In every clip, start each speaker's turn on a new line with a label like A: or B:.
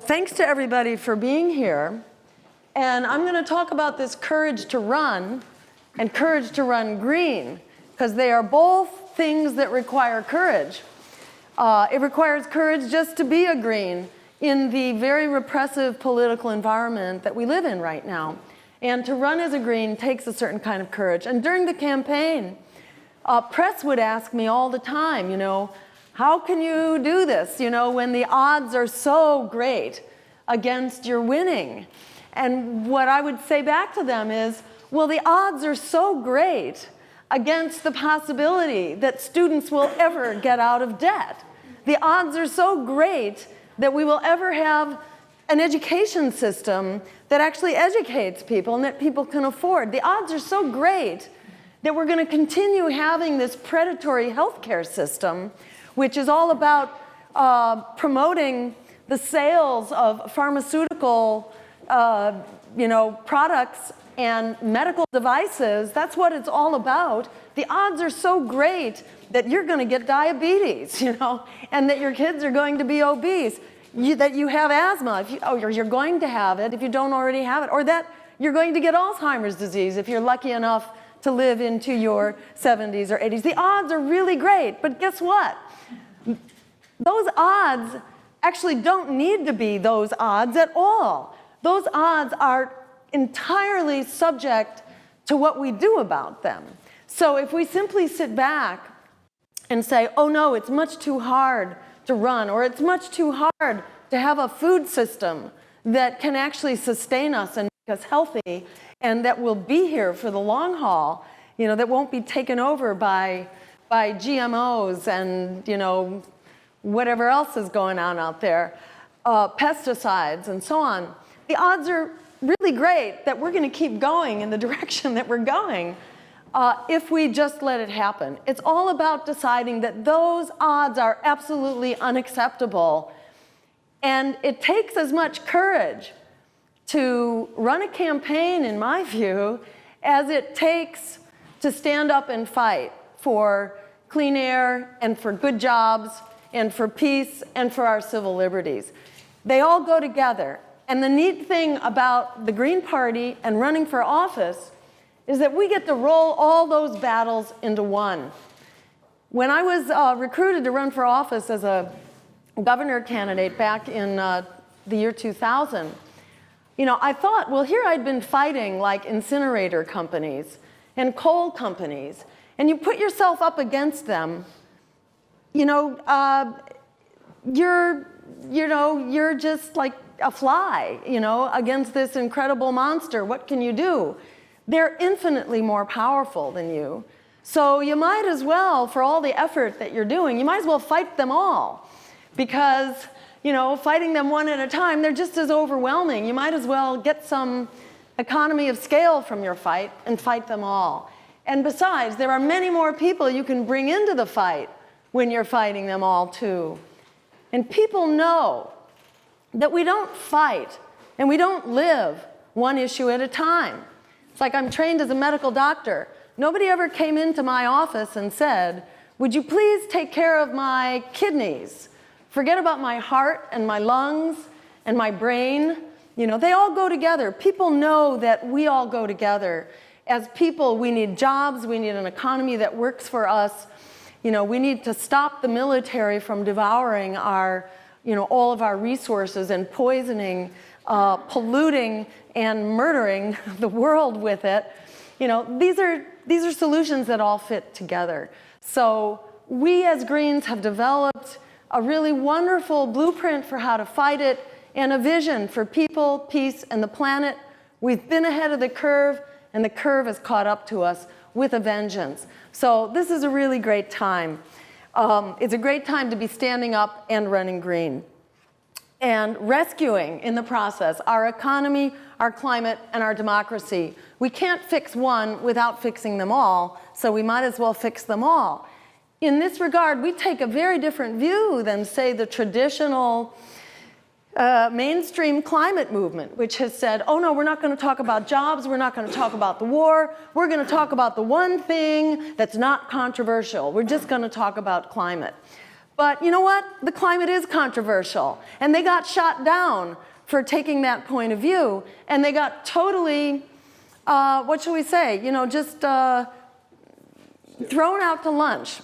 A: Thanks to everybody for being here. And I'm going to talk about this courage to run and courage to run green, because they are both things that require courage. It requires courage just to be a green in the very repressive political environment that we live in right now. And to run as a green takes a certain kind of courage. And during the campaign, press would ask me all the time, how can you do this, when the odds are so great against your winning? And what I would say back to them is, well, the odds are so great against the possibility that students will ever get out of debt. The odds are so great that we will ever have an education system that actually educates people and that people can afford. The odds are so great that we're going to continue having this predatory healthcare system, which is all about promoting the sales of pharmaceutical products and medical devices. That's what it's all about. The odds are so great that you're going to get diabetes, and that your kids are going to be obese, that you have asthma, you're going to have it if you don't already have it, or that you're going to get Alzheimer's disease if you're lucky enough to live into your 70s or 80s. The odds are really great, but guess what? Those odds actually don't need to be those odds at all. Those odds are entirely subject to what we do about them. So if we simply sit back and say, oh no, it's much too hard to run, or it's much too hard to have a food system that can actually sustain us and make us healthy and that will be here for the long haul, that won't be taken over by GMOs and whatever else is going on out there, pesticides and so on. The odds are really great that we're going to keep going in the direction that we're going if we just let it happen. It's all about deciding that those odds are absolutely unacceptable. And it takes as much courage to run a campaign, in my view, as it takes to stand up and fight for clean air and for good jobs and for peace and for our civil liberties. They all go together. And the neat thing about the Green Party and running for office is that we get to roll all those battles into one. When I was recruited to run for office as a governor candidate back in the year 2000, I thought, well, here I'd been fighting like incinerator companies and coal companies, and you put yourself up against them, you're just like a fly, against this incredible monster. What can you do? They're infinitely more powerful than you. So you might as well, for all the effort that you're doing, you might as well fight them all. Because, fighting them one at a time, they're just as overwhelming. You might as well get some economy of scale from your fight and fight them all. And besides, there are many more people you can bring into the fight when you're fighting them all too. And people know that we don't fight and we don't live one issue at a time. It's like I'm trained as a medical doctor. Nobody ever came into my office and said, would you please take care of my kidneys? Forget about my heart and my lungs and my brain. They all go together. People know that we all go together. As people, we need jobs. We need an economy that works for us. We need to stop the military from devouring our all of our resources and poisoning, polluting, and murdering the world with it. These are solutions that all fit together. So we as Greens have developed a really wonderful blueprint for how to fight it and a vision for people, peace, and the planet. We've been ahead of the curve, and the curve has caught up to us with a vengeance. So this is a really great time. It's a great time to be standing up and running green and rescuing in the process our economy, our climate, and our democracy. We can't fix one without fixing them all, so we might as well fix them all. In this regard, we take a very different view than, say, the traditional mainstream climate movement, which has said, oh no, we're not going to talk about jobs, we're not going to talk about the war, we're going to talk about the one thing that's not controversial. We're just going to talk about climate. But you know what? The climate is controversial. And they got shot down for taking that point of view. And they got totally, what shall we say, just thrown out to lunch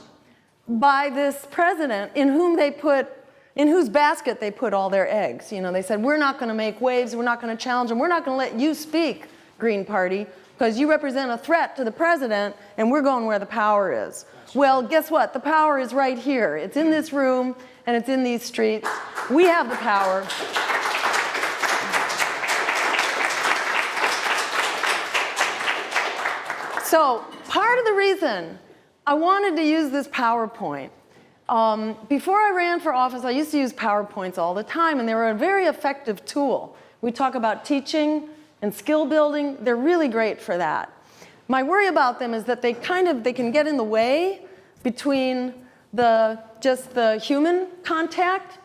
A: by this president in whose basket they put all their eggs. They said, we're not going to make waves, we're not going to challenge them, we're not going to let you speak, Green Party, because you represent a threat to the president, and we're going where the power is. Well, guess what? The power is right here. It's in this room, and it's in these streets. We have the power. So part of the reason I wanted to use this PowerPoint, before I ran for office, I used to use PowerPoints all the time, and they were a very effective tool. We talk about teaching and skill building. They're really great for that. My worry about them is that they can get in the way between just the human contact.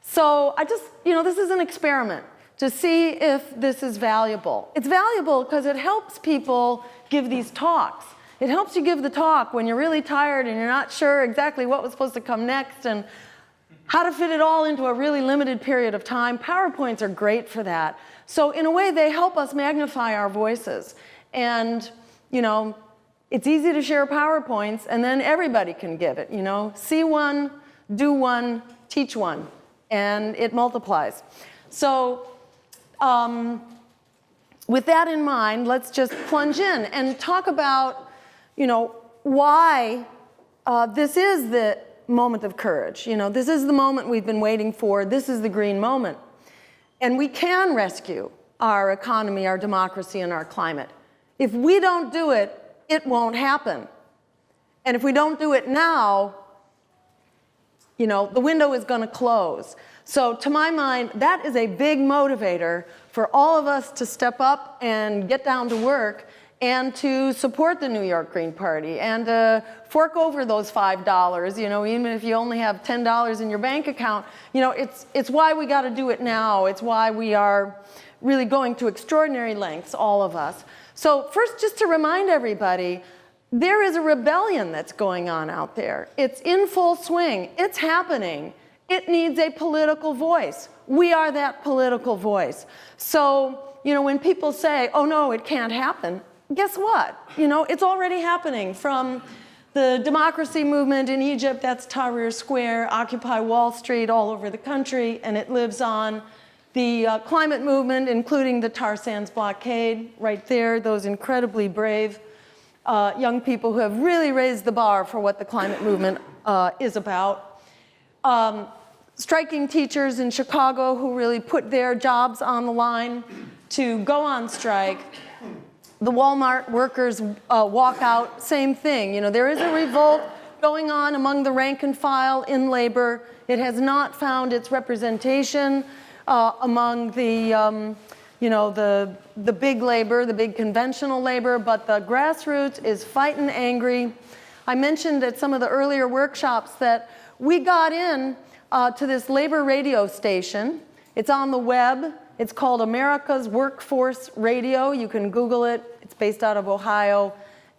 A: So this is an experiment to see if this is valuable. It's valuable because it helps people give these talks. It helps you give the talk when you're really tired and you're not sure exactly what was supposed to come next and how to fit it all into a really limited period of time. PowerPoints are great for that. So in a way, they help us magnify our voices. And, it's easy to share PowerPoints, and then everybody can give it, See one, do one, teach one, and it multiplies. So with that in mind, let's just plunge in and talk about, why this is the moment of courage. This is the moment we've been waiting for. This is the green moment. And we can rescue our economy, our democracy, and our climate. If we don't do it, it won't happen. And if we don't do it now, the window is going to close. So to my mind, that is a big motivator for all of us to step up and get down to work and to support the New York Green Party and fork over those $5, even if you only have $10 in your bank account. It's why we got to do it now. It's why we are really going to extraordinary lengths, all of us. So first, just to remind everybody, there is a rebellion that's going on out there. It's in full swing. It's happening. It needs a political voice. We are that political voice. So, when people say, oh no, it can't happen, guess what? It's already happening. From the democracy movement in Egypt, that's Tahrir Square, Occupy Wall Street, all over the country, and it lives on. The climate movement, including the tar sands blockade, right there, those incredibly brave young people who have really raised the bar for what the climate movement is about. Striking teachers in Chicago who really put their jobs on the line to go on strike. The Walmart workers walk out, same thing. There is a revolt going on among the rank and file in labor. It has not found its representation among the big labor, the big conventional labor, but the grassroots is fighting angry. I mentioned at some of the earlier workshops that we got in to this labor radio station. It's on the web. It's called America's Workforce Radio. You can Google it. It's based out of Ohio.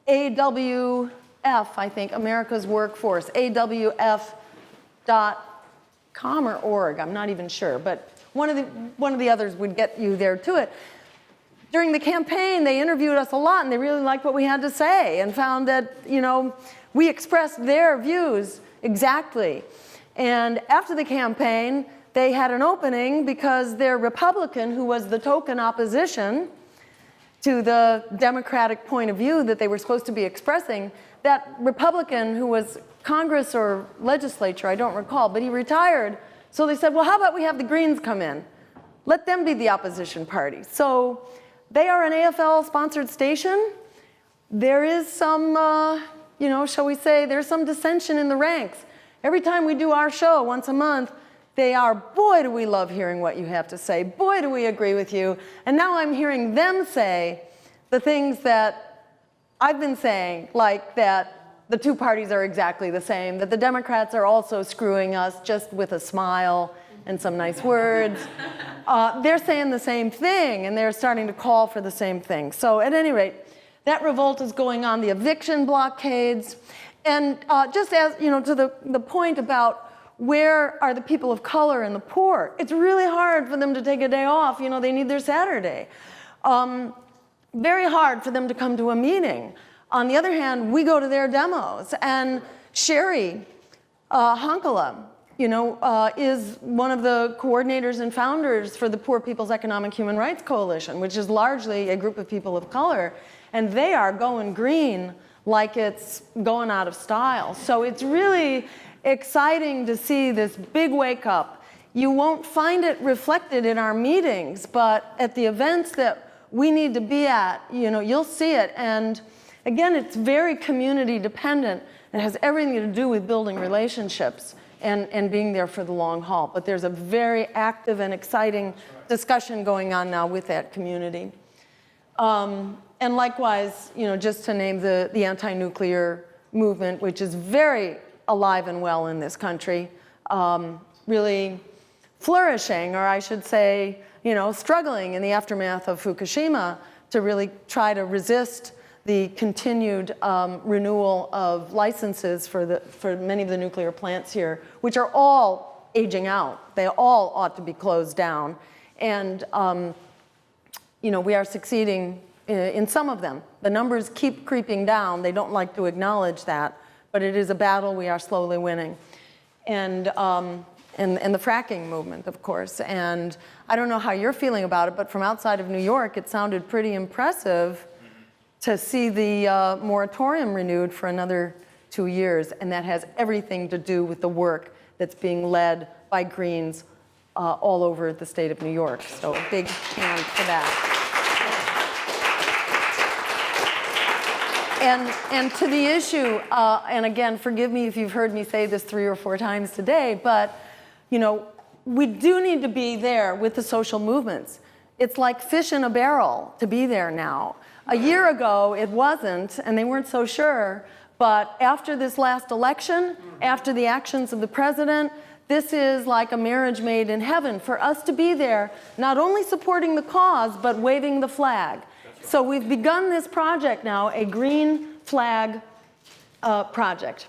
A: AWF, I think, America's Workforce, AWF.com or org, I'm not even sure, but one of the others would get you there to it. During the campaign, they interviewed us a lot, and they really liked what we had to say and found that, we expressed their views exactly. And after the campaign, they had an opening because their Republican, who was the token opposition to the Democratic point of view that they were supposed to be expressing, that Republican who was Congress or legislature, I don't recall, but he retired. So they said, well, how about we have the Greens come in? Let them be the opposition party. So they are an AFL-sponsored station. There is some, shall we say, there's some dissension in the ranks. Every time we do our show once a month, they are, boy, do we love hearing what you have to say. Boy, do we agree with you. And now I'm hearing them say the things that I've been saying, like that the two parties are exactly the same, that the Democrats are also screwing us just with a smile and some nice words. They're saying the same thing, and they're starting to call for the same thing. So at any rate, that revolt is going on, the eviction blockades. And just as, to the point about where are the people of color and the poor? It's really hard for them to take a day off. You know, they need their Saturday. Very hard for them to come to a meeting. On the other hand, we go to their demos, and Sherry Honkala, you know, is one of the coordinators and founders for the Poor People's Economic Human Rights Coalition, which is largely a group of people of color, and they are going green like it's going out of style. So it's really exciting to see this big wake up. You won't find it reflected in our meetings, but at the events that we need to be at, you know, you'll see it. And again, it's very community dependent. It has everything to do with building relationships and being there for the long haul. But there's a very active and exciting discussion going on now with that community. And likewise, you know, just to name the anti-nuclear movement, which is very alive and well in this country, really flourishing, or I should say, you know, struggling in the aftermath of Fukushima to really try to resist the continued renewal of licenses for many of the nuclear plants here, which are all aging out. They all ought to be closed down. And, you know, we are succeeding in some of them. The numbers keep creeping down. They don't like to acknowledge that, but it is a battle we are slowly winning. And the fracking movement, of course. And I don't know how you're feeling about it, but from outside of New York, it sounded pretty impressive to see the moratorium renewed for another 2 years. And that has everything to do with the work that's being led by Greens all over the state of New York. So a big hand for that. And to the issue, and again, forgive me if you've heard me say this 3 or 4 times today, but you know, we do need to be there with the social movements. It's like fish in a barrel to be there now. A year ago, it wasn't, and they weren't so sure, but after this last election, after the actions of the president, this is like a marriage made in heaven for us to be there, not only supporting the cause, but waving the flag. So we've begun this project now, a green flag project.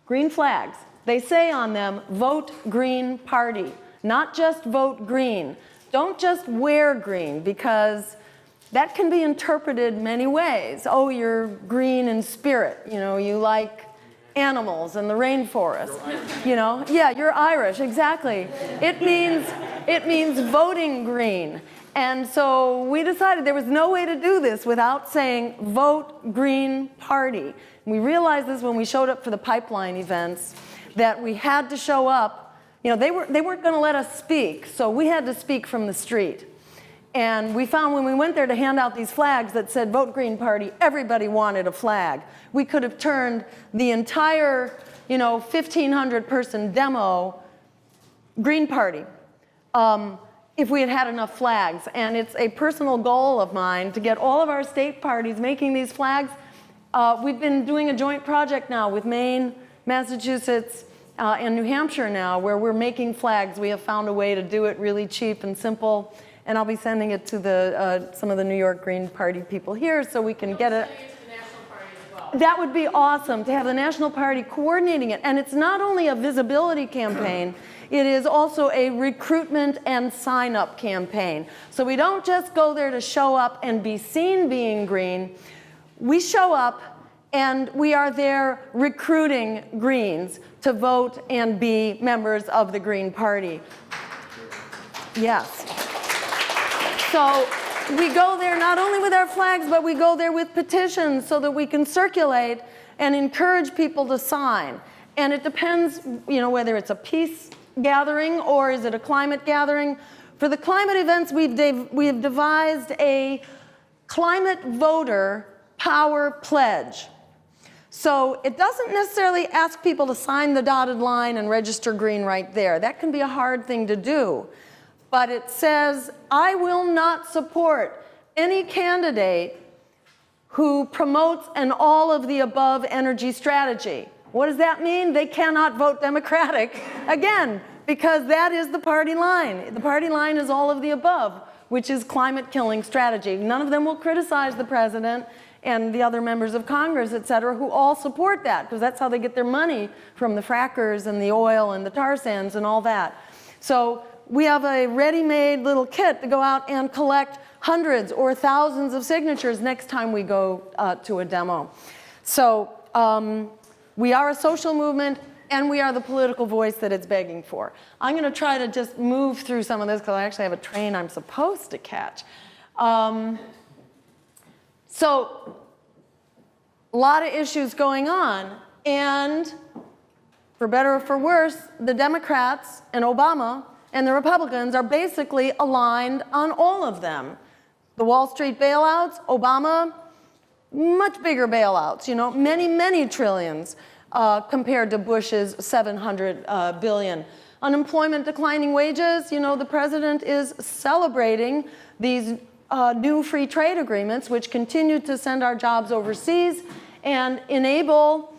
A: Green flags. They say on them, vote Green Party, not just vote green. Don't just wear green, because that can be interpreted many ways. Oh, you're green in spirit. You know, you like animals and the rainforest. You know, yeah, you're Irish, exactly. It means voting green. And so we decided there was no way to do this without saying, vote Green Party. We realized this when we showed up for the pipeline events, that we had to show up. You know, they weren't going to let us speak, so we had to speak from the street. And we found when we went there to hand out these flags that said, vote Green Party, everybody wanted a flag. We could have turned the entire, you know, 1,500 person demo Green Party if we had had enough flags. And it's a personal goal of mine to get all of our state parties making these flags. We've been doing a joint project now with Maine, Massachusetts, and New Hampshire now, where we're making flags. We have found a way to do it really cheap and simple, and I'll be sending it to some of the New York Green Party people here so we can get it. That would be awesome, to have the National Party coordinating it. And it's not only a visibility campaign, it is also a recruitment and sign-up campaign. So we don't just go there to show up and be seen being green. We show up and we are there recruiting Greens to vote and be members of the Green Party. Yes. So we go there not only with our flags, but we go there with petitions so that we can circulate and encourage people to sign. And it depends, you know, whether it's a peace gathering or is it a climate gathering. For the climate events, we have devised a climate voter power pledge. So it doesn't necessarily ask people to sign the dotted line and register green right there. That can be a hard thing to do. But it says, I will not support any candidate who promotes an all-of-the-above energy strategy. What does that mean? They cannot vote Democratic, again, because that is the party line. The party line is all of the above, which is climate-killing strategy. None of them will criticize the president, and the other members of Congress, et cetera, who all support that, because that's how they get their money from the frackers and the oil and the tar sands and all that. So we have a ready-made little kit to go out and collect hundreds or thousands of signatures next time we go to a demo. So we are a social movement, and we are the political voice that it's begging for. I'm going to try to just move through some of this because I actually have a train I'm supposed to catch. So a lot of issues going on, and for better or for worse, the Democrats and Obama and the Republicans are basically aligned on all of them. The Wall Street bailouts, Obama, much bigger bailouts, you know, many, many trillions compared to Bush's 700 billion. Unemployment, declining wages, you know, the president is celebrating these new free trade agreements, which continue to send our jobs overseas and enable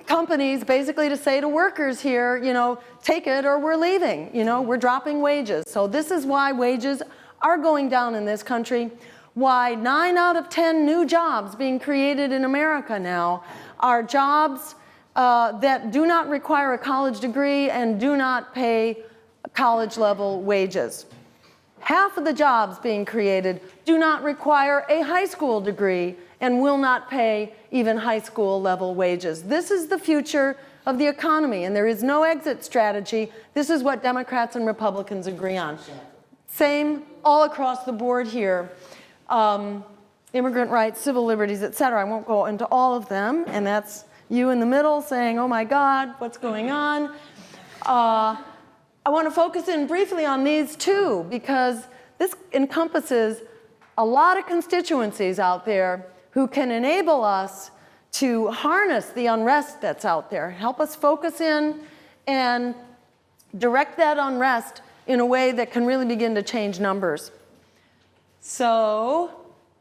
A: companies basically to say to workers here, you know, take it or we're leaving, you know, we're dropping wages. So this is why wages are going down in this country, why 9 out of 10 new jobs being created in America now are jobs that do not require a college degree and do not pay college-level wages. Half of the jobs being created do not require a high school degree and will not pay even high school level wages. This is the future of the economy, and there is no exit strategy. This is what Democrats and Republicans agree on. Same all across the board here. Immigrant rights, civil liberties, et cetera. I won't go into all of them, and that's you in the middle saying, oh my God, what's going on? I want to focus in briefly on these two because this encompasses a lot of constituencies out there who can enable us to harness the unrest that's out there, help us focus in and direct that unrest in a way that can really begin to change numbers. So,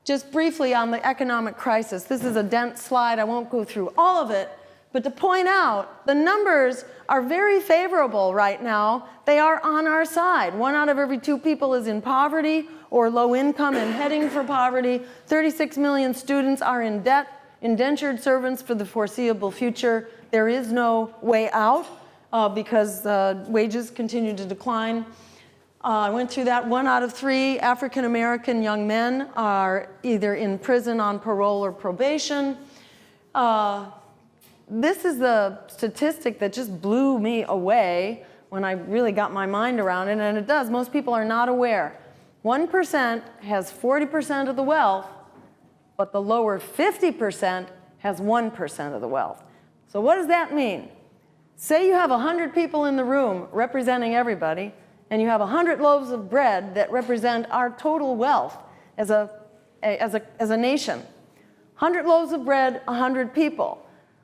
A: just briefly on the economic crisis. This is a dense slide. I won't go through all of it, but to point out, the numbers are very favorable right now. They are on our side. 1 out of every 2 people is in poverty or low income and heading for poverty. 36 million students are in debt, indentured servants for the foreseeable future. There is no way out because wages continue to decline. I went through that. 1 out of 3 African-American young men are either in prison on parole or probation. This is the statistic that just blew me away when I really got my mind around it, and it does. Most people are not aware. 1% has 40% of the wealth, but the lower 50% has 1% of the wealth. So what does that mean? Say you have 100 people in the room representing everybody, and you have 100 loaves of bread that represent our total wealth as a nation. 100 loaves of bread, 100 people.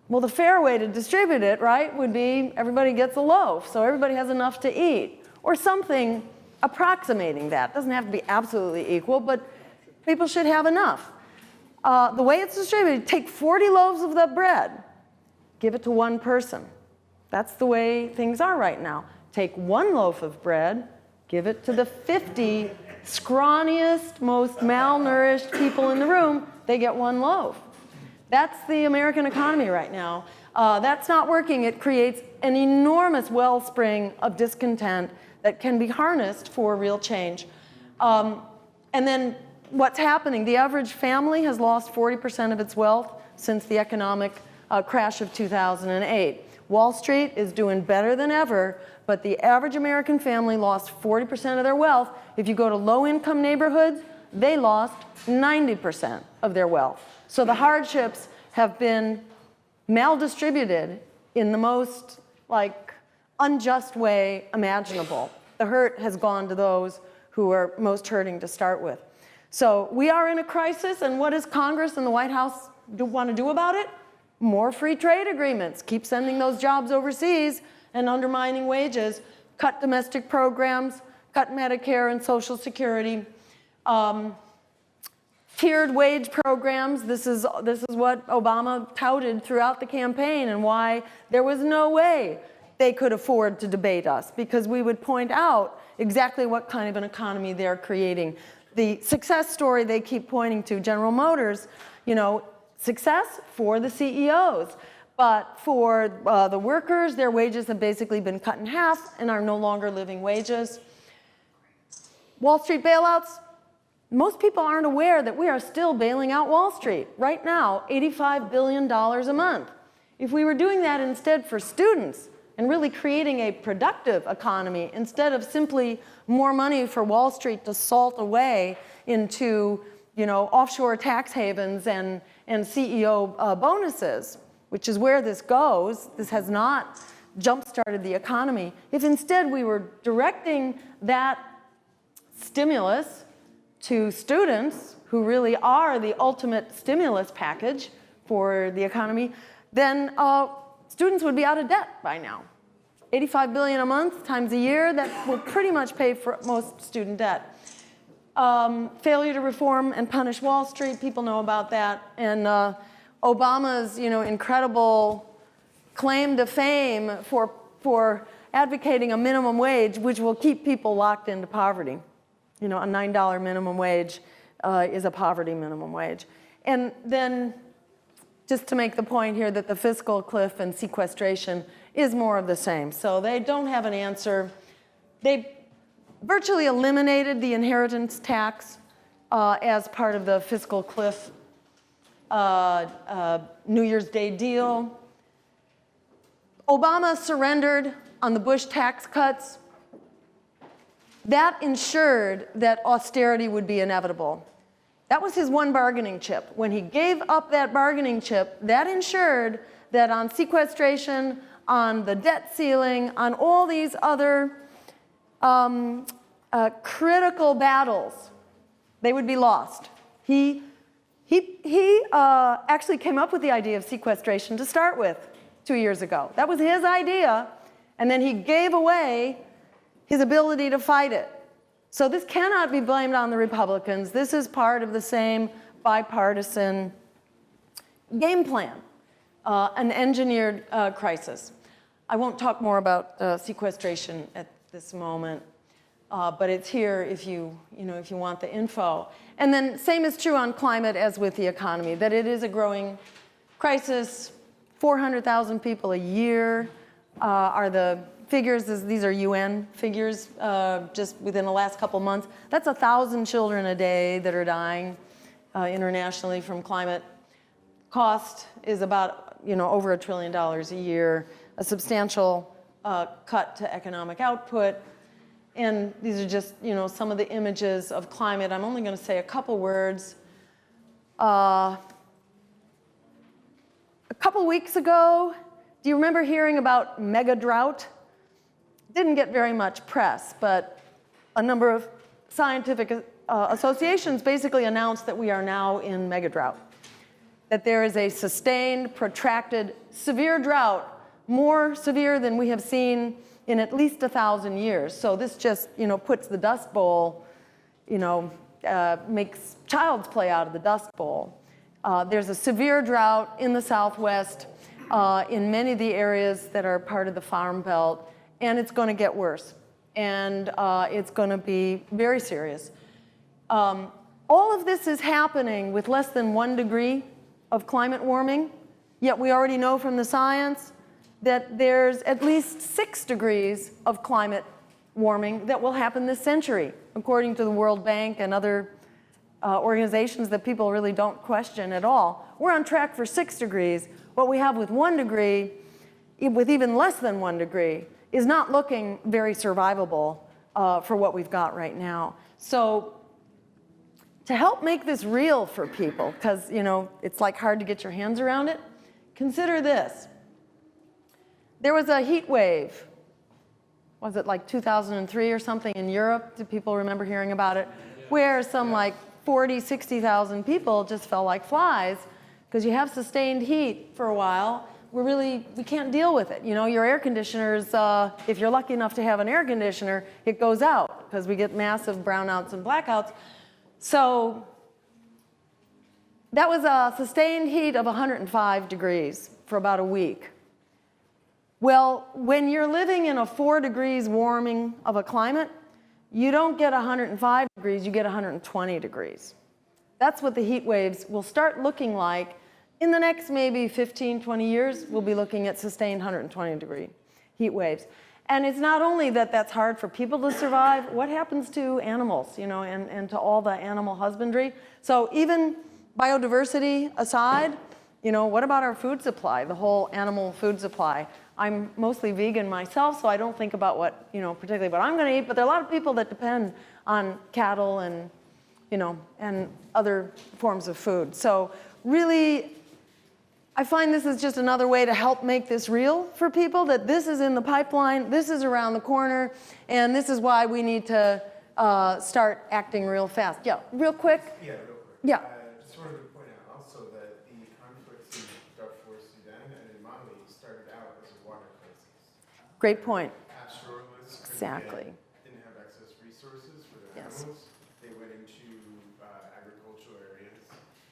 A: Well, the fair way to distribute it, right, would be everybody gets a loaf, so everybody has enough to eat, or something approximating that. It doesn't have to be absolutely equal, but people should have enough. The way it's distributed, take 40 loaves of the bread, give it to 1 person. That's the way things are right now. Take 1 loaf of bread, give it to the 50 scrawniest, most malnourished people in the room, they get 1 loaf. That's the American economy right now. That's not working. It creates an enormous wellspring of discontent that can be harnessed for real change. And then what's happening? The average family has lost 40% of its wealth since the economic crash of 2008. Wall Street is doing better than ever, but the average American family lost 40% of their wealth. If you go to low-income neighborhoods, they lost 90% of their wealth. So the hardships have been maldistributed in the most unjust way imaginable. The hurt has gone to those who are most hurting to start with. So we are in a crisis, and what does Congress and the White House want to do about it? More free trade agreements. Keep sending those jobs overseas and undermining wages. Cut domestic programs, cut Medicare and Social Security. Tiered wage programs. This is what Obama touted throughout the campaign and why there was no way they could afford to debate us, because we would point out exactly what kind of an economy they're creating. The success story they keep pointing to, General Motors, Success for the CEOs. But for the workers, their wages have basically been cut in half and are no longer living wages. Wall Street bailouts, most people aren't aware that we are still bailing out Wall Street. Right now, $85 billion a month. If we were doing that instead for students and really creating a productive economy instead of simply more money for Wall Street to salt away into offshore tax havens and CEO bonuses, which is where this goes. This has not jump-started the economy. If instead we were directing that stimulus to students, who really are the ultimate stimulus package for the economy, then students would be out of debt by now. $85 billion a month times a year, that will pretty much pay for most student debt. Failure to reform and punish Wall Street, people know about that. And Obama's incredible claim to fame for advocating a minimum wage, which will keep people locked into poverty. A $9 minimum wage is a poverty minimum wage. And then just to make the point here that the fiscal cliff and sequestration is more of the same. So they don't have an answer. They virtually eliminated the inheritance tax as part of the fiscal cliff New Year's Day deal. Obama surrendered on the Bush tax cuts. That ensured that austerity would be inevitable. That was his one bargaining chip. When he gave up that bargaining chip, that ensured that on sequestration, on the debt ceiling, on all these other critical battles, they would be lost. He actually came up with the idea of sequestration to start with 2 years ago. That was his idea, and then he gave away his ability to fight it. So this cannot be blamed on the Republicans. This is part of the same bipartisan game plan, an engineered crisis. I won't talk more about sequestration at this moment, but it's here if you want the info. And then same is true on climate as with the economy, that it is a growing crisis. 400,000 people a year are the figures. These are UN figures just within the last couple months. That's 1,000 children a day that are dying internationally from climate. Cost is about over $1 trillion a year, a substantial cut to economic output. And these are just some of the images of climate. I'm only going to say a couple words. A couple weeks ago, do you remember hearing about mega drought? Didn't get very much press, but a number of scientific associations basically announced that we are now in mega drought. That there is a sustained, protracted, severe drought, more severe than we have seen in at least 1,000 years. So this just, puts the Dust Bowl, makes child's play out of the Dust Bowl. There's a severe drought in the Southwest, in many of the areas that are part of the Farm Belt, and it's going to get worse. And it's going to be very serious. All of this is happening with less than 1 degree of climate warming, yet we already know from the science that there's at least 6 degrees of climate warming that will happen this century, according to the World Bank and other organizations that people really don't question at all. We're on track for 6 degrees. What we have with 1 degree, with even less than 1 degree, is not looking very survivable for what we've got right now. So to help make this real for people, because it's like hard to get your hands around it, consider this. There was a heat wave, was it like 2003 or something in Europe? Do people remember hearing about it? Where some like 40, 60,000 people just fell like flies because you have sustained heat for a while. We can't deal with it. Your air conditioners, if you're lucky enough to have an air conditioner, it goes out because we get massive brownouts and blackouts. So that was a sustained heat of 105 degrees for about a week. Well, when you're living in a 4 degrees warming of a climate, you don't get 105 degrees, you get 120 degrees. That's what the heat waves will start looking like. In the next maybe 15, 20 years, we'll be looking at sustained 120-degree heat waves. And it's not only that that's hard for people to survive, what happens to animals, you know, and to all the animal husbandry? So even biodiversity aside, you know, what about our food supply, the whole animal food supply? I'm mostly vegan myself, so I don't think about what, you know, particularly what I'm going to eat, but there are a lot of people that depend on cattle and, you know, and other forms of food. So really, I find this is just another way to help make this real for people, that this is in the pipeline, this is around the corner, and this is why we need to start acting real fast. Yeah, real quick.
B: Yeah, real quick.
A: Yeah.
B: Just wanted to point out also that the conflicts in Darfur, Sudan, and in Mali started out as a water crisis.
A: Great point.
B: Pastoralists
A: Exactly.
B: didn't have access resources for their animals. They went into agricultural areas,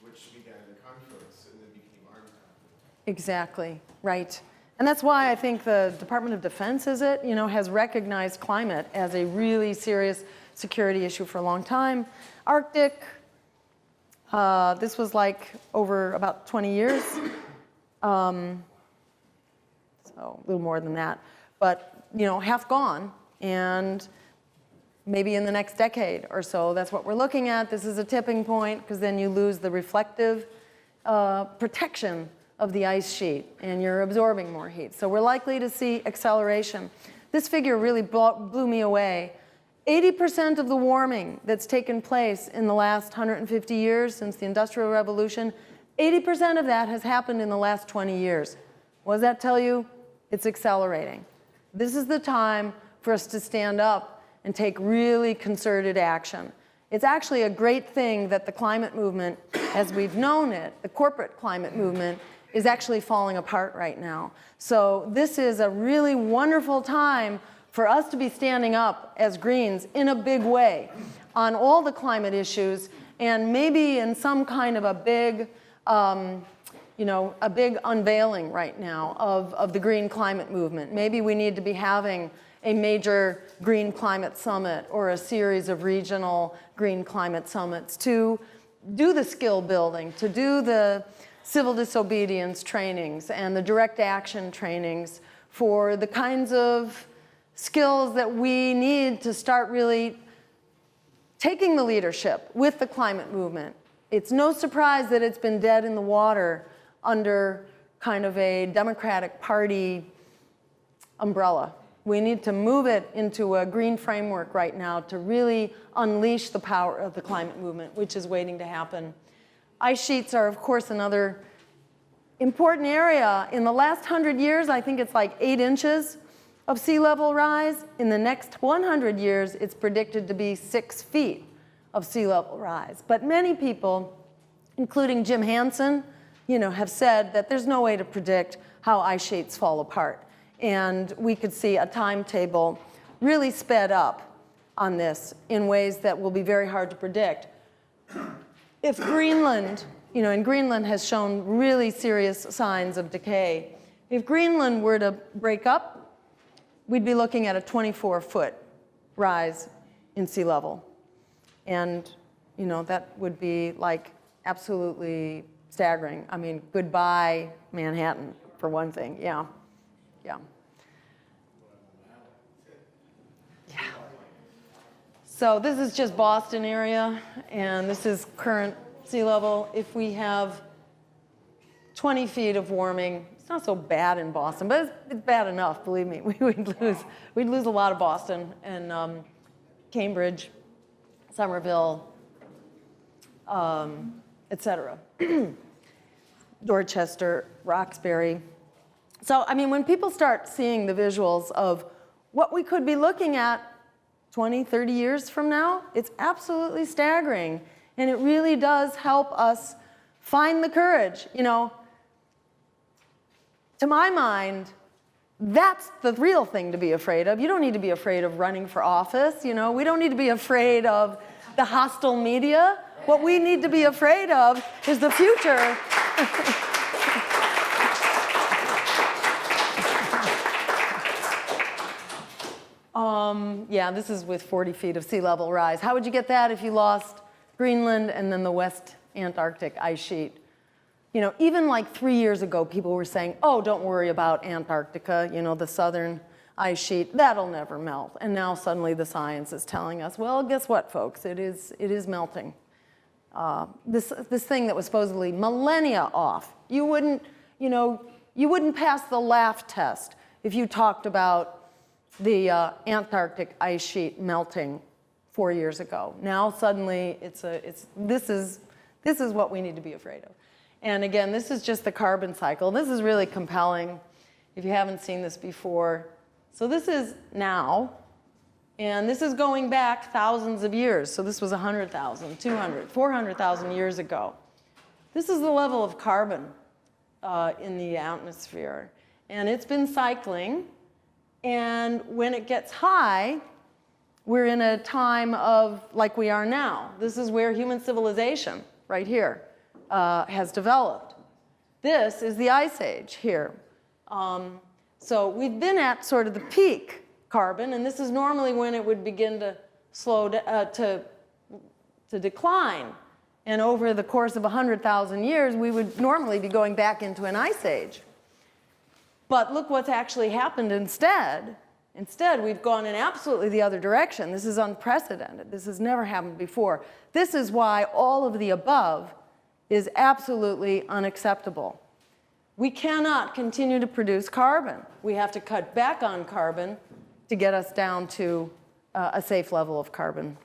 B: which began the conflicts and then became armed conflicts.
A: Exactly, right. And that's why I think the Department of Defense, has recognized climate as a really serious security issue for a long time. Arctic, this was like over about 20 years. So a little more than that. But, you know, half gone. And maybe in the next decade or so, that's what we're looking at. This is a tipping point, because then you lose the reflective protection of the ice sheet, and you're absorbing more heat. So we're likely to see acceleration. This figure really blew me away. 80% of the warming that's taken place in the last 150 years since the Industrial Revolution, 80% of that has happened in the last 20 years. What does that tell you? It's accelerating. This is the time for us to stand up and take really concerted action. It's actually a great thing that the climate movement, as we've known it, the corporate climate movement, is actually falling apart right now. So this is a really wonderful time for us to be standing up as Greens in a big way on all the climate issues, and maybe in some kind of a big, a big unveiling right now of the green climate movement. Maybe we need to be having a major green climate summit or a series of regional green climate summits to do the skill building, to do the civil disobedience trainings and the direct action trainings for the kinds of skills that we need to start really taking the leadership with the climate movement. It's no surprise that it's been dead in the water under kind of a Democratic Party umbrella. We need to move it into a green framework right now to really unleash the power of the climate movement, which is waiting to happen. Ice sheets are, of course, another important area. In the last 100 years, I think it's like 8 inches of sea level rise. In the next 100 years, it's predicted to be 6 feet of sea level rise. But many people, including Jim Hansen, have said that there's no way to predict how ice sheets fall apart. And we could see a timetable really sped up on this in ways that will be very hard to predict. If Greenland, and Greenland has shown really serious signs of decay, if Greenland were to break up, we'd be looking at a 24-foot rise in sea level. And, that would be like absolutely staggering. I mean, goodbye Manhattan, for one thing. Yeah. So this is just Boston area, and this is current sea level. If we have 20 feet of warming, it's not so bad in Boston, but it's bad enough, believe me. We'd lose a lot of Boston and Cambridge, Somerville, et cetera. Dorchester, Roxbury. So, I mean, when people start seeing the visuals of what we could be looking at 20, 30 years from now, it's absolutely staggering. And it really does help us find the courage. To my mind, that's the real thing to be afraid of. You don't need to be afraid of running for office. We don't need to be afraid of the hostile media. What we need to be afraid of is the future. This is with 40 feet of sea level rise. How would you get that if you lost Greenland and then the West Antarctic ice sheet. You know, even like 3 years ago, people were saying, oh, don't worry about Antarctica, you know, the southern ice sheet, that'll never melt. And now suddenly the science is telling us, well, guess what, folks, it is melting. This thing that was supposedly millennia off, you wouldn't pass the laugh test if you talked about the Antarctic ice sheet melting 4 years ago. Now suddenly this is what we need to be afraid of. And again, this is just the carbon cycle. This is really compelling if you haven't seen this before. So this is now, and this is going back thousands of years. So this was 100,000, 200, 400,000 years ago. This is the level of carbon in the atmosphere. And it's been cycling. And when it gets high, we're in a time of, like we are now. This is where human civilization, right here, has developed. This is the Ice Age here. So we've been at sort of the peak carbon, and this is normally when it would begin to to decline. And over the course of 100,000 years, we would normally be going back into an ice age. But look what's actually happened instead. Instead, we've gone in absolutely the other direction. This is unprecedented. This has never happened before. This is why all of the above is absolutely unacceptable. We cannot continue to produce carbon. We have to cut back on carbon to get us down to a safe level of carbon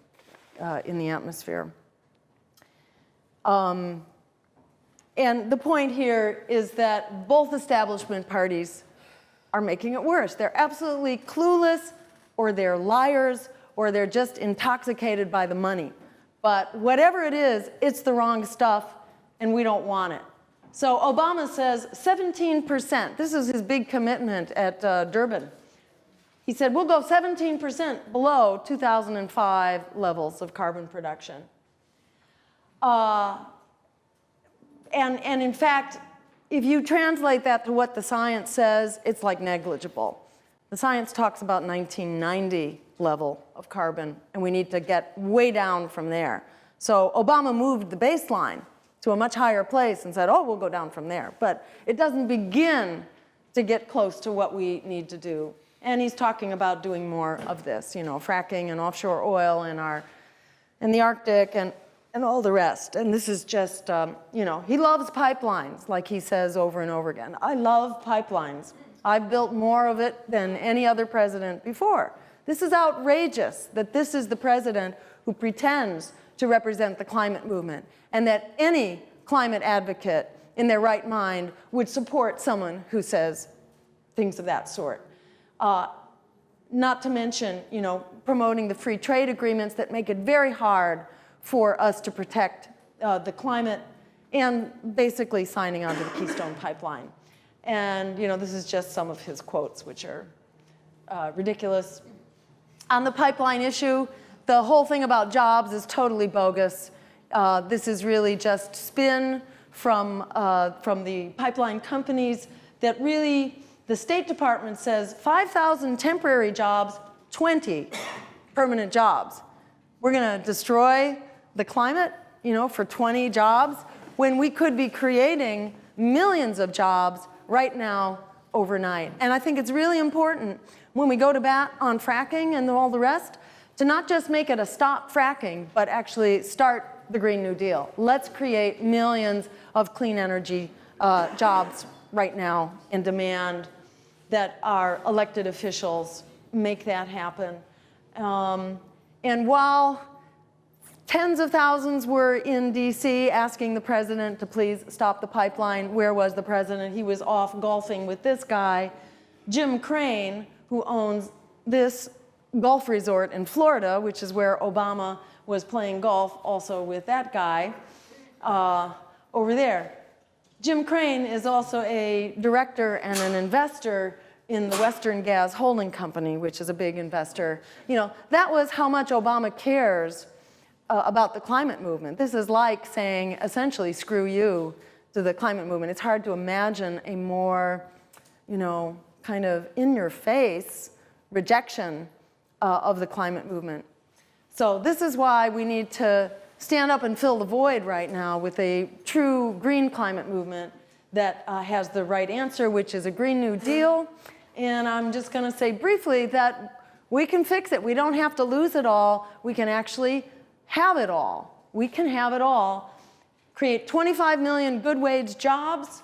A: in the atmosphere. And the point here is that both establishment parties are making it worse. They're absolutely clueless, or they're liars, or they're just intoxicated by the money. But whatever it is, it's the wrong stuff, and we don't want it. So Obama says 17%. This is his big commitment at Durban. He said, we'll go 17% below 2005 levels of carbon production. And in fact, if you translate that to what the science says, it's like negligible. The science talks about 1990 level of carbon, and we need to get way down from there. So Obama moved the baseline to a much higher place and said, oh, we'll go down from there. But it doesn't begin to get close to what we need to do. And he's talking about doing more of this, you know, fracking and offshore oil in the Arctic and all the rest. And this is just, you know, he loves pipelines, like he says over and over again. I love pipelines. I've built more of it than any other president before. This is outrageous that this is the president who pretends to represent the climate movement, and that any climate advocate in their right mind would support someone who says things of that sort. Not to mention, you know, promoting the free trade agreements that make it very hard for us to protect the climate, and basically signing on to the Keystone Pipeline. And, you know, this is just some of his quotes, which are ridiculous. On the pipeline issue, the whole thing about jobs is totally bogus. This is really just spin from the pipeline companies that really, the State Department says 5,000 temporary jobs, 20 permanent jobs. We're going to destroy the climate, you know, for 20 jobs, when we could be creating millions of jobs right now, overnight. And I think it's really important when we go to bat on fracking and all the rest, to not just make it a stop fracking, but actually start the Green New Deal. Let's create millions of clean energy jobs right now and demand that our elected officials make that happen. And while tens of thousands were in DC asking the president to please stop the pipeline, where was the president? He was off golfing with this guy, Jim Crane, who owns this golf resort in Florida, which is where Obama was playing golf also with that guy over there. Jim Crane is also a director and an investor in the Western Gas Holding Company, which is a big investor. You know, that was how much Obama cares about the climate movement. This is like saying, essentially, screw you to the climate movement. It's hard to imagine a more, you know, kind of in-your-face rejection of the climate movement. So this is why we need to stand up and fill the void right now with a true green climate movement that has the right answer, which is a Green New Deal. And I'm just going to say briefly that we can fix it. We don't have to lose it all. We can actually have it all. We can have it all. Create 25 million good wage jobs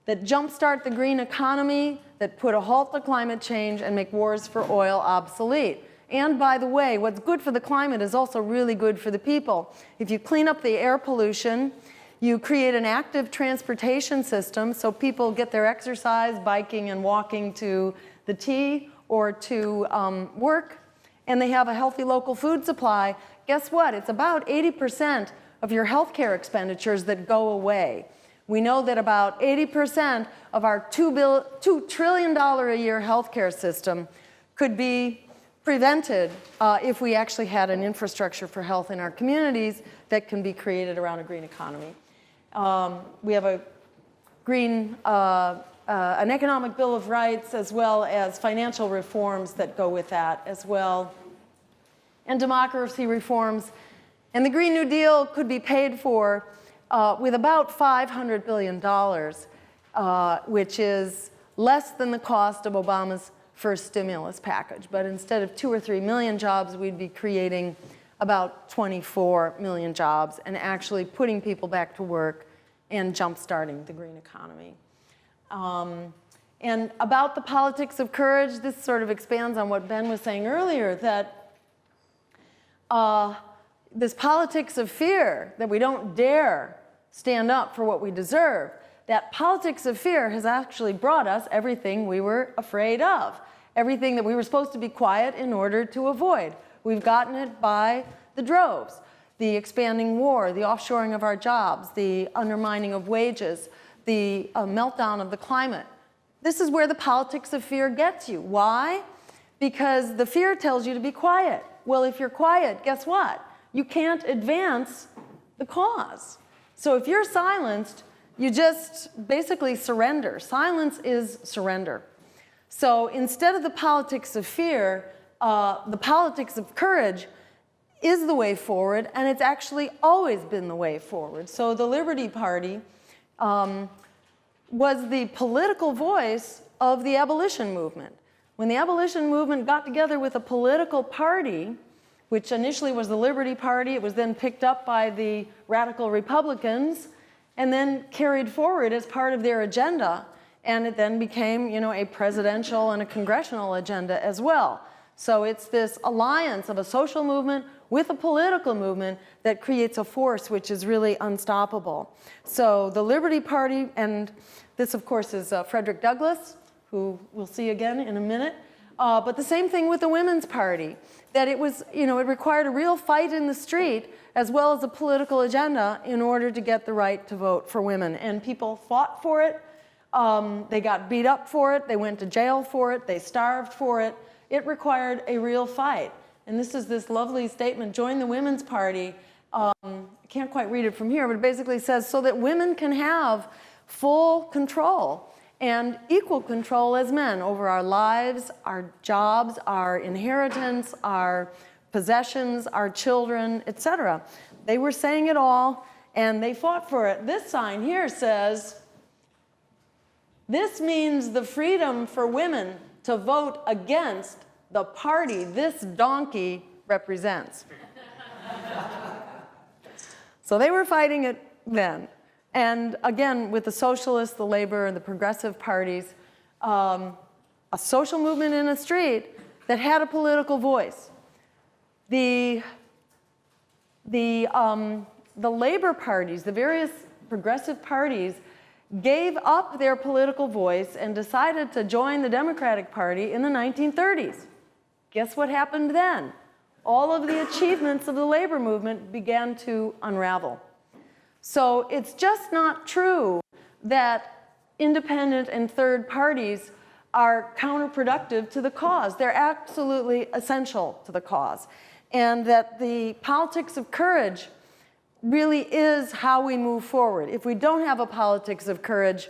A: that jumpstart the green economy, that put a halt to climate change and make wars for oil obsolete. And by the way, what's good for the climate is also really good for the people. If you clean up the air pollution, you create an active transportation system so people get their exercise, biking and walking to the T or to work, and they have a healthy local food supply. Guess what? It's about 80% of your healthcare expenditures that go away. We know that about 80% of our $2 trillion a year healthcare system could be prevented if we actually had an infrastructure for health in our communities that can be created around a green economy. We have a green, an economic bill of rights, as well as financial reforms that go with that as well, and democracy reforms. And the Green New Deal could be paid for with about $500 billion, which is less than the cost of Obama's first stimulus package. But instead of 2 or 3 million jobs, we'd be creating about 24 million jobs and actually putting people back to work and jump-starting the green economy. And about the politics of courage, this sort of expands on what Ben was saying earlier, that this politics of fear, that we don't dare stand up for what we deserve, that politics of fear has actually brought us everything we were afraid of, everything that we were supposed to be quiet in order to avoid. We've gotten it by the droves. The expanding war, the offshoring of our jobs, the undermining of wages, the meltdown of the climate. This is where the politics of fear gets you. Why? Because the fear tells you to be quiet. Well, if you're quiet, guess what? You can't advance the cause. So if you're silenced, you just basically surrender. Silence is surrender. So instead of the politics of fear, the politics of courage is the way forward, and it's actually always been the way forward. So the Liberty Party was the political voice of the abolition movement. When the abolition movement got together with a political party, which initially was the Liberty Party, it was then picked up by the radical Republicans, and then carried forward as part of their agenda, and it then became, you know, a presidential and a congressional agenda as well. So it's this alliance of a social movement with a political movement that creates a force which is really unstoppable. So the Liberty Party, and this of course is Frederick Douglass, who we'll see again in a minute, but the same thing with the Women's Party, that it was, you know, it required a real fight in the street as well as a political agenda in order to get the right to vote for women. And people fought for it, they got beat up for it, they went to jail for it, they starved for it. It required a real fight. And this is this lovely statement, join the Women's Party. I can't quite read it from here, but it basically says, so that women can have full control and equal control as men over our lives, our jobs, our inheritance, our possessions, our children, etc. They were saying it all, and they fought for it. This sign here says, this means the freedom for women to vote against the party this donkey represents. So they were fighting it then. And again, with the socialists, the labor, and the progressive parties, a social movement in a street that had a political voice. The labor parties, the various progressive parties, gave up their political voice and decided to join the Democratic Party in the 1930s. Guess what happened then? All of the achievements of the labor movement began to unravel. So it's just not true that independent and third parties are counterproductive to the cause. They're absolutely essential to the cause. And that the politics of courage really is how we move forward. If we don't have a politics of courage,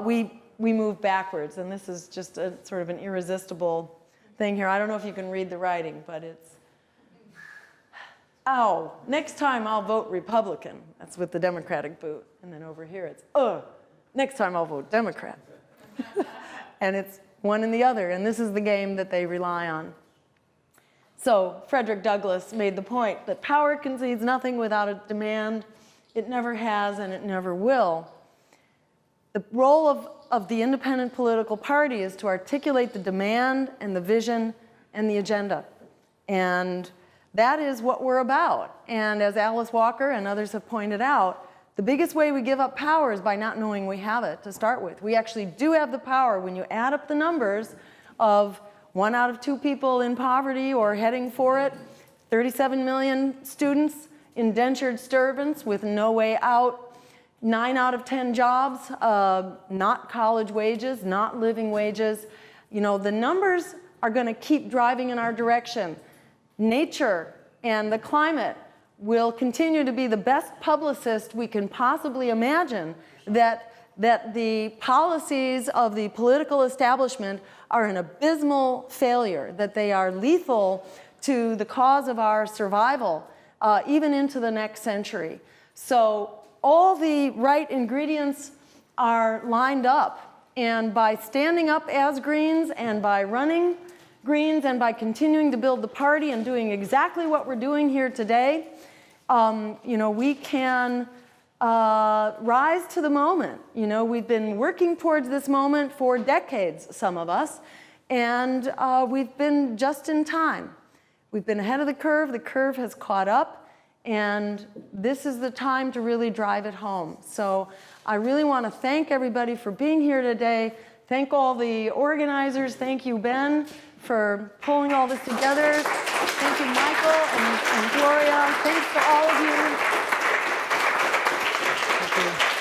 A: we move backwards. And this is just a sort of an irresistible thing here. I don't know if you can read the writing, but it's ow, next time I'll vote Republican. That's with the Democratic boot. And then over here it's, next time I'll vote Democrat. And it's one and the other, and this is the game that they rely on. So Frederick Douglass made the point that power concedes nothing without a demand. It never has and it never will. The role of the independent political party is to articulate the demand and the vision and the agenda. And that is what we're about. And as Alice Walker and others have pointed out, the biggest way we give up power is by not knowing we have it to start with. We actually do have the power when you add up the numbers of 1 out of 2 people in poverty or heading for it, 37 million students, indentured servants with no way out, 9 out of 10 jobs, not college wages, not living wages. You know, the numbers are going to keep driving in our direction. Nature and the climate will continue to be the best publicist we can possibly imagine that the policies of the political establishment are an abysmal failure, that they are lethal to the cause of our survival, even into the next century. So all the right ingredients are lined up, and by standing up as Greens and by running Greens and by continuing to build the party and doing exactly what we're doing here today, you know, we can rise to the moment. You know, we've been working towards this moment for decades, some of us, and we've been just in time. We've been ahead of the curve has caught up, and this is the time to really drive it home. So I really want to thank everybody for being here today. Thank all the organizers. Thank you, Ben, for pulling all this together. Thank you, Michael and Gloria. Thanks to all of you. Thank you.